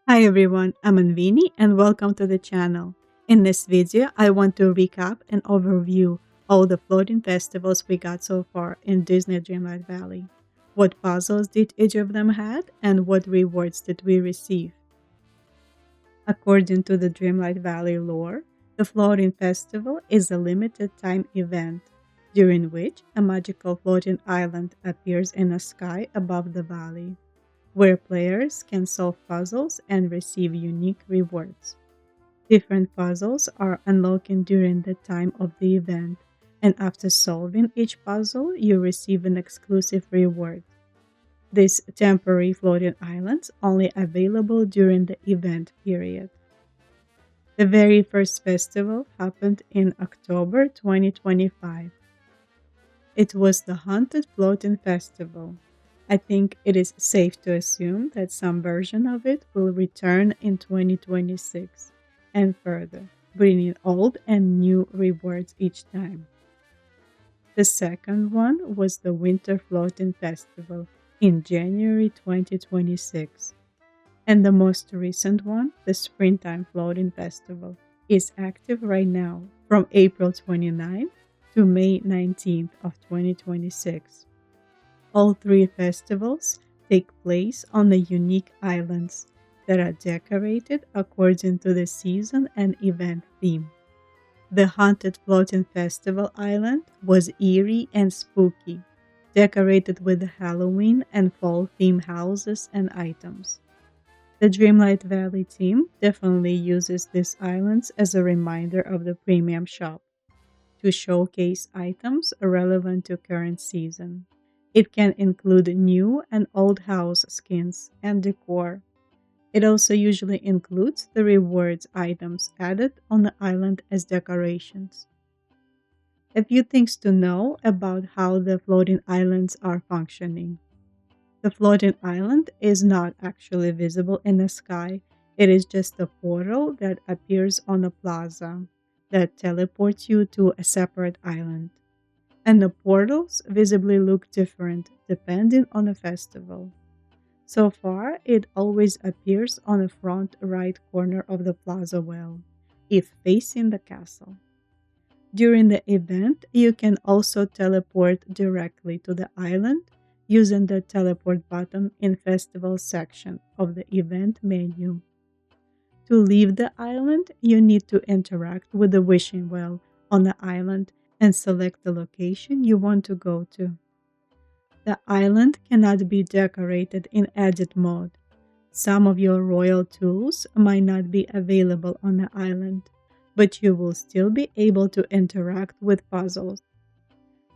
Hi everyone, I'm Anveenie and welcome to the channel. In this video, I want to recap and overview all the floating festivals we got so far in Disney Dreamlight Valley. What puzzles did each of them had and what rewards did we receive? According to the Dreamlight Valley lore, the floating festival is a limited time event during which a magical floating island appears in the sky above the valley, where players can solve puzzles and receive unique rewards. Different puzzles are unlocked during the time of the event, and after solving each puzzle, you receive an exclusive reward. These temporary floating islands only available during the event period. The very first festival happened in October 2025. It was the Haunted Floating Festival. I think it is safe to assume that some version of it will return in 2026 and further, bringing old and new rewards each time. The second one was the Winter Floating Festival in January 2026. And the most recent one, the Springtime Floating Festival, is active right now from April 29th to May 19th of 2026. All three festivals take place on the unique islands that are decorated according to the season and event theme. The Haunted Floating Festival Island was eerie and spooky, decorated with Halloween and fall theme houses and items. The Dreamlight Valley team definitely uses these islands as a reminder of the premium shop to showcase items relevant to current season. It can include new and old house skins and decor. It also usually includes the rewards items added on the island as decorations. A few things to know about how the floating islands are functioning. The floating island is not actually visible in the sky. It is just a portal that appears on the plaza that teleports you to a separate island. And the portals visibly look different depending on the festival. So far, it always appears on the front right corner of the plaza well, if facing the castle. During the event, you can also teleport directly to the island using the teleport button in festival section of the event menu. To leave the island, you need to interact with the wishing well on the island and select the location you want to go to. The island cannot be decorated in edit mode. Some of your royal tools might not be available on the island, but you will still be able to interact with puzzles.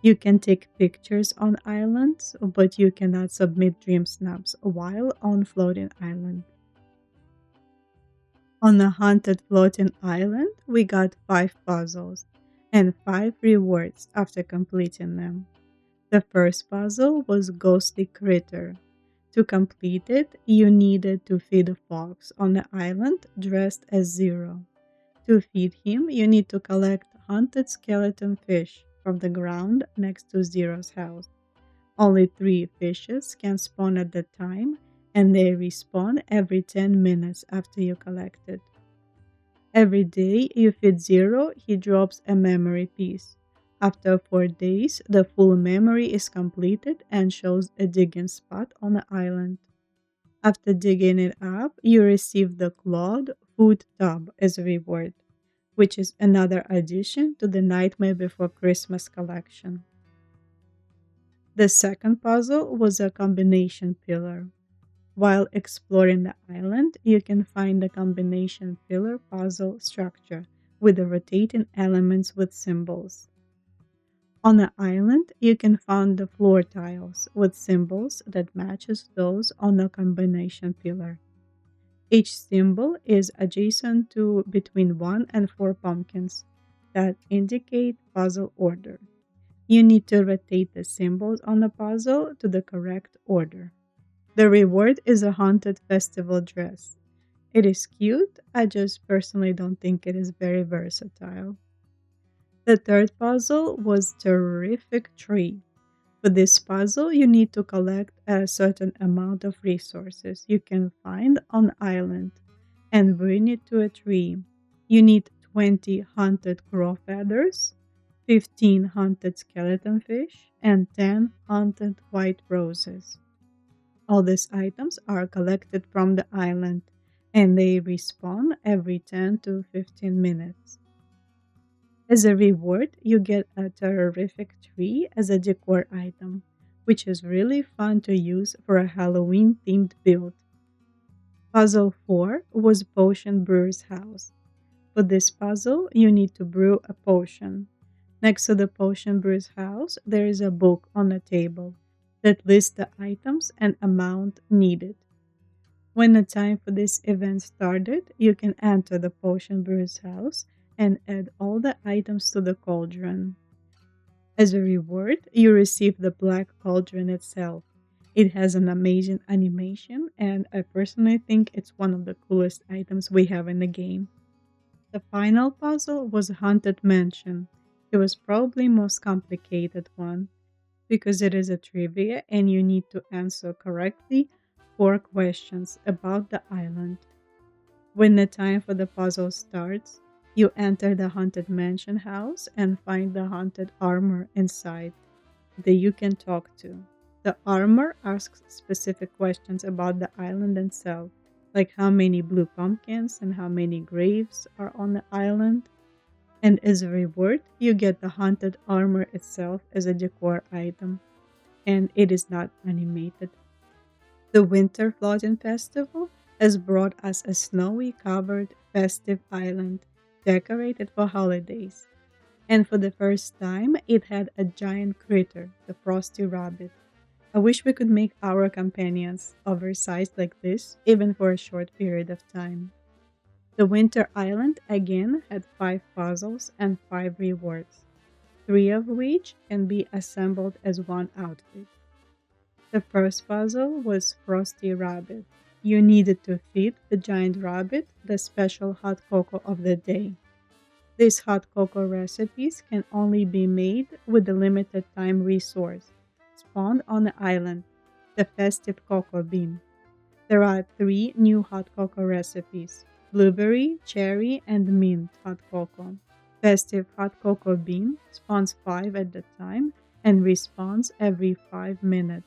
You can take pictures on islands, but you cannot submit dream snaps while on floating island. On the haunted floating island, we got 5 puzzles and 5 rewards after completing them. The first puzzle was Ghostly Critter. To complete it, you needed to feed a fox on the island dressed as Zero. To feed him, you need to collect haunted skeleton fish from the ground next to Zero's house. Only 3 fishes can spawn at a time, and they respawn every 10 minutes after you collect it. Every day you feed Zero, he drops a memory piece. After 4 days, the full memory is completed and shows a digging spot on the island. After digging it up, you receive the clawed food tub as a reward, which is another addition to the Nightmare Before Christmas collection. The second puzzle was a combination pillar. While exploring the island, you can find the combination pillar puzzle structure with the rotating elements with symbols. On the island, you can find the floor tiles with symbols that matches those on the combination pillar. Each symbol is adjacent to between 1 and 4 pumpkins that indicate puzzle order. You need to rotate the symbols on the puzzle to the correct order. The reward is a haunted festival dress. It is cute, I just personally don't think it is very versatile. The third puzzle was Terrific Tree. For this puzzle, you need to collect a certain amount of resources you can find on the island Anveenie to a tree. You need 20 hunted crow feathers, 15 hunted skeleton fish, and 10 hunted white roses. All these items are collected from the island and they respawn every 10 to 15 minutes. As a reward, you get a terrific tree as a decor item, which is really fun to use for a Halloween themed build. Puzzle 4 was Potion Brewer's House. For this puzzle, you need to brew a potion. Next to the potion brewer's house, there is a book on the table that lists the items and amount needed. When the time for this event started, you can enter the potion brewer's house and add all the items to the cauldron. As a reward, you receive the Black Cauldron itself. It has an amazing animation, and I personally think it's one of the coolest items we have in the game. The final puzzle was Haunted Mansion. It was probably most complicated one because it is a trivia and you need to answer correctly 4 questions about the island. When the time for the puzzle starts, you enter the haunted mansion house and find the haunted armor inside that you can talk to. The armor asks specific questions about the island itself, like how many blue pumpkins and how many graves are on the island. And as a reward, you get the haunted armor itself as a decor item, and it is not animated. The Winter Floating Festival has brought us a snowy covered festive island decorated for holidays. And for the first time, it had a giant critter, the Frosty Rabbit. I wish we could make our companions oversized like this, even for a short period of time. The Winter Island again had 5 puzzles and 5 rewards, 3 of which can be assembled as one outfit. The first puzzle was Frosty Rabbit. You needed to feed the giant rabbit the special hot cocoa of the day. These hot cocoa recipes can only be made with the limited time resource spawned on the island, the festive cocoa bean. There are 3 new hot cocoa recipes: blueberry, cherry, and mint hot cocoa. Festive hot cocoa bean spawns 5 at a time and respawns every 5 minutes.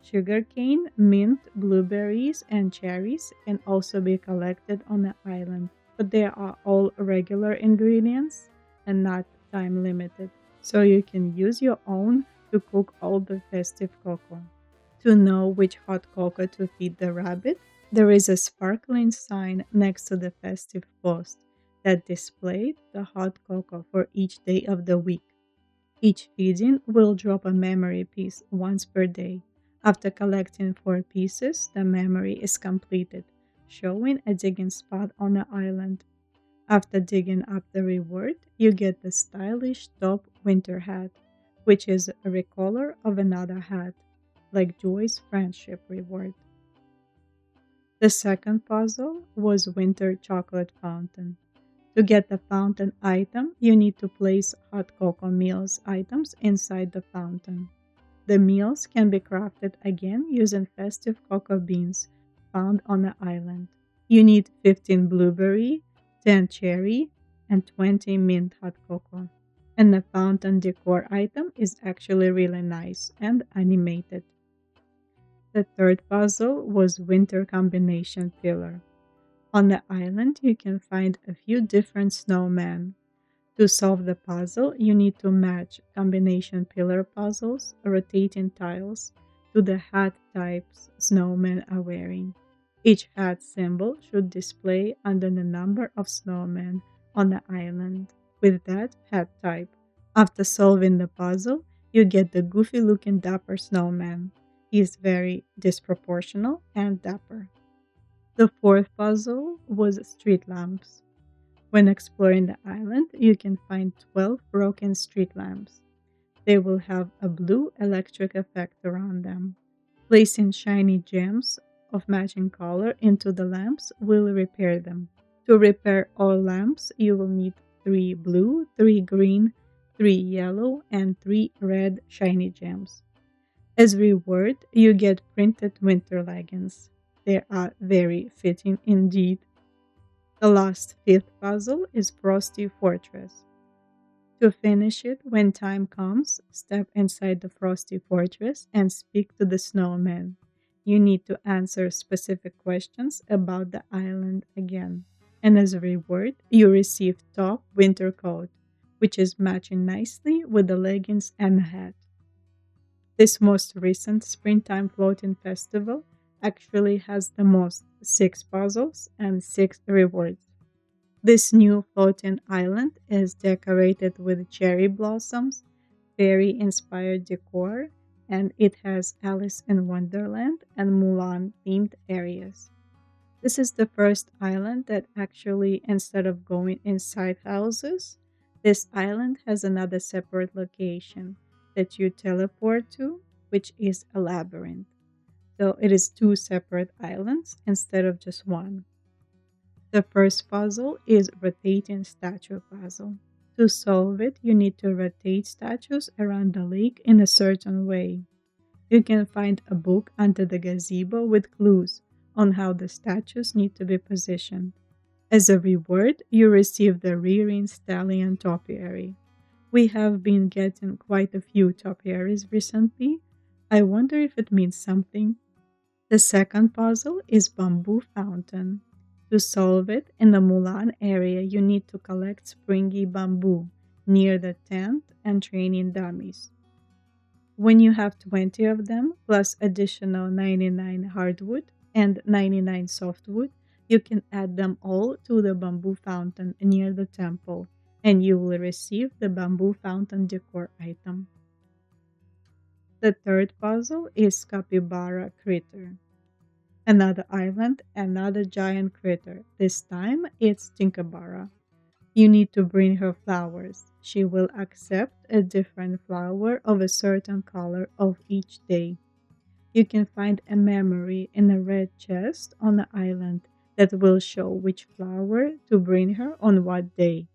Sugarcane, mint, blueberries, and cherries can also be collected on the island, but they are all regular ingredients and not time limited, so you can use your own to cook all the festive cocoa. To know which hot cocoa to feed the rabbit, there is a sparkling sign next to the festive post that displayed the hot cocoa for each day of the week. Each feeding will drop a memory piece once per day. After collecting 4 pieces, the memory is completed, showing a digging spot on the island. After digging up the reward, you get the stylish top winter hat, which is a recolor of another hat, like Joy's friendship reward. The second puzzle was Winter Chocolate Fountain. To get the fountain item, you need to place hot cocoa meals items inside the fountain. The meals can be crafted again using festive cocoa beans found on the island. You need 15 blueberry, 10 cherry, and 20 mint hot cocoa. And the fountain decor item is actually really nice and animated. The third puzzle was Winter Combination Pillar. On the island, you can find a few different snowmen. To solve the puzzle, you need to match combination pillar puzzles, rotating tiles, to the hat types snowmen are wearing. Each hat symbol should display under the number of snowmen on the island with that hat type. After solving the puzzle, you get the goofy looking dapper snowman. He is very disproportional and dapper. The fourth puzzle was street lamps. When exploring the island, you can find 12 broken street lamps. They will have a blue electric effect around them. Placing shiny gems of matching color into the lamps will repair them. To repair all lamps, you will need 3 blue, 3 green, 3 yellow, and 3 red shiny gems. As reward, you get printed winter leggings. They are very fitting indeed. The last fifth puzzle is Frosty Fortress. To finish it, when time comes, step inside the Frosty Fortress and speak to the snowman. You need to answer specific questions about the island again. And as a reward, you receive top winter coat, which is matching nicely with the leggings and hat. This most recent Springtime Floating Festival actually has the most 6 puzzles and 6 rewards. This new floating island is decorated with cherry blossoms, fairy inspired decor, and it has Alice in Wonderland and Mulan themed areas. This is the first island that actually, instead of going inside houses, this island has another separate location that you teleport to, which is a labyrinth. So it is 2 separate islands instead of just one. The first puzzle is rotating statue puzzle. To solve it, you need to rotate statues around the lake in a certain way. You can find a book under the gazebo with clues on how the statues need to be positioned. As a reward, you receive the rearing stallion topiary. We have been getting quite a few topiaries recently. I wonder if it means something. The second puzzle is Bamboo Fountain. To solve it, in the Mulan area, you need to collect springy bamboo near the tent and training dummies. When you have 20 of them, plus additional 99 hardwood and 99 softwood, you can add them all to the bamboo fountain near the temple, and you will receive the bamboo fountain decor item. The third puzzle is Capybara Critter. Another island, another giant critter. This time it's Tinkabara. You need to bring her flowers. She will accept a different flower of a certain color of each day. You can find a memory in a red chest on the island that will show which flower to bring her on what day.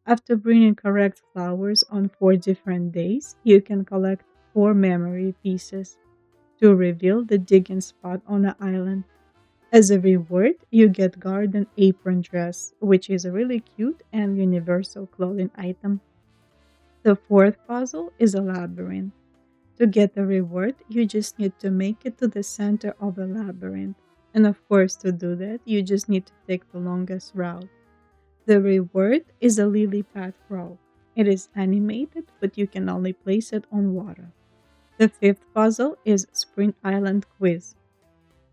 After bringing correct flowers on 4 different days, you can collect 4 memory pieces to reveal the digging spot on the island. As a reward, you get garden apron dress, which is a really cute and universal clothing item. The fourth puzzle is a labyrinth. To get the reward, you just need to make it to the center of the labyrinth. And of course, to do that, you just need to take the longest route. The reward is a lily pad frog. It is animated, but you can only place it on water. The fifth puzzle is Spring Island Quiz.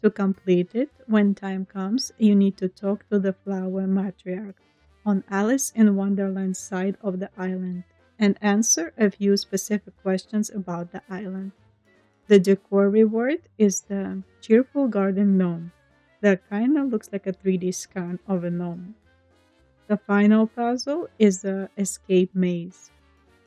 To complete it, when time comes, you need to talk to the flower matriarch on Alice in Wonderland's side of the island and answer a few specific questions about the island. The decor reward is the cheerful garden gnome that kind of looks like a 3D scan of a gnome. The final puzzle is the escape maze.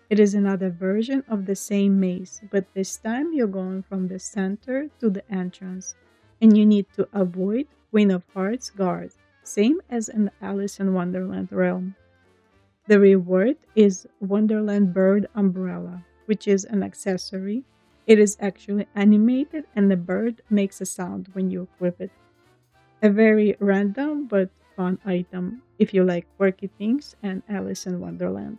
It is another version of the same maze, but this time you're going from the center to the entrance, and you need to avoid Queen of Hearts guards, same as in the Alice in Wonderland realm. The reward is Wonderland Bird Umbrella, which is an accessory. It is actually animated, and the bird makes a sound when you equip it. A very random but fun item if you like quirky things and Alice in Wonderland.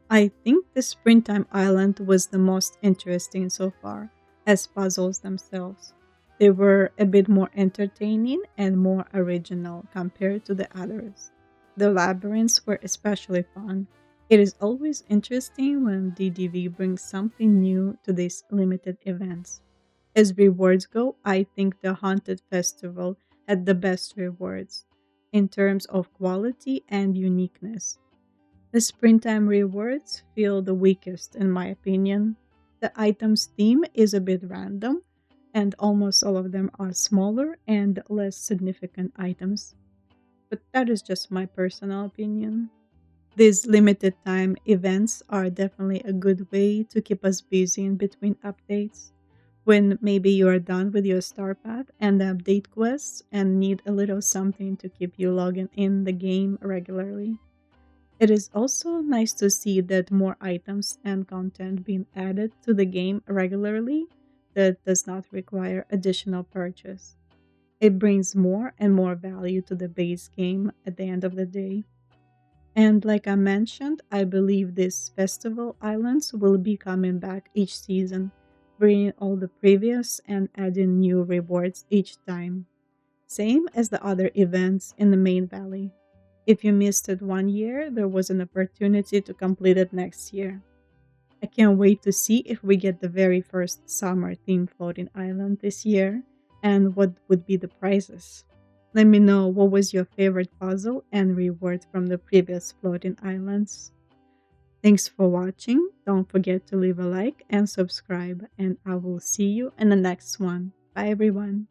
I think the Springtime Island was the most interesting so far, as puzzles themselves. They were a bit more entertaining and more original compared to the others. The labyrinths were especially fun. It is always interesting when DDV brings something new to these limited events. As rewards go, I think the Haunted Festival had the best rewards in terms of quality and uniqueness. The springtime rewards feel the weakest, in my opinion. The item's theme is a bit random, and almost all of them are smaller and less significant items. But that is just my personal opinion. These limited time events are definitely a good way to keep us busy in between updates. When maybe you are done with your star path and the update quests and need a little something to keep you logging in the game regularly. It is also nice to see that more items and content being added to the game regularly that does not require additional purchase. It brings more and more value to the base game at the end of the day. And like I mentioned, I believe these festival islands will be coming back each season, bringing all the previous and adding new rewards each time. Same as the other events in the main valley. If you missed it one year, there was an opportunity to complete it next year. I can't wait to see if we get the very first summer theme floating island this year and what would be the prizes. Let me know what was your favorite puzzle and reward from the previous floating islands. Thanks for watching. Don't forget to leave a like and subscribe, and I will see you in the next one. Bye, everyone.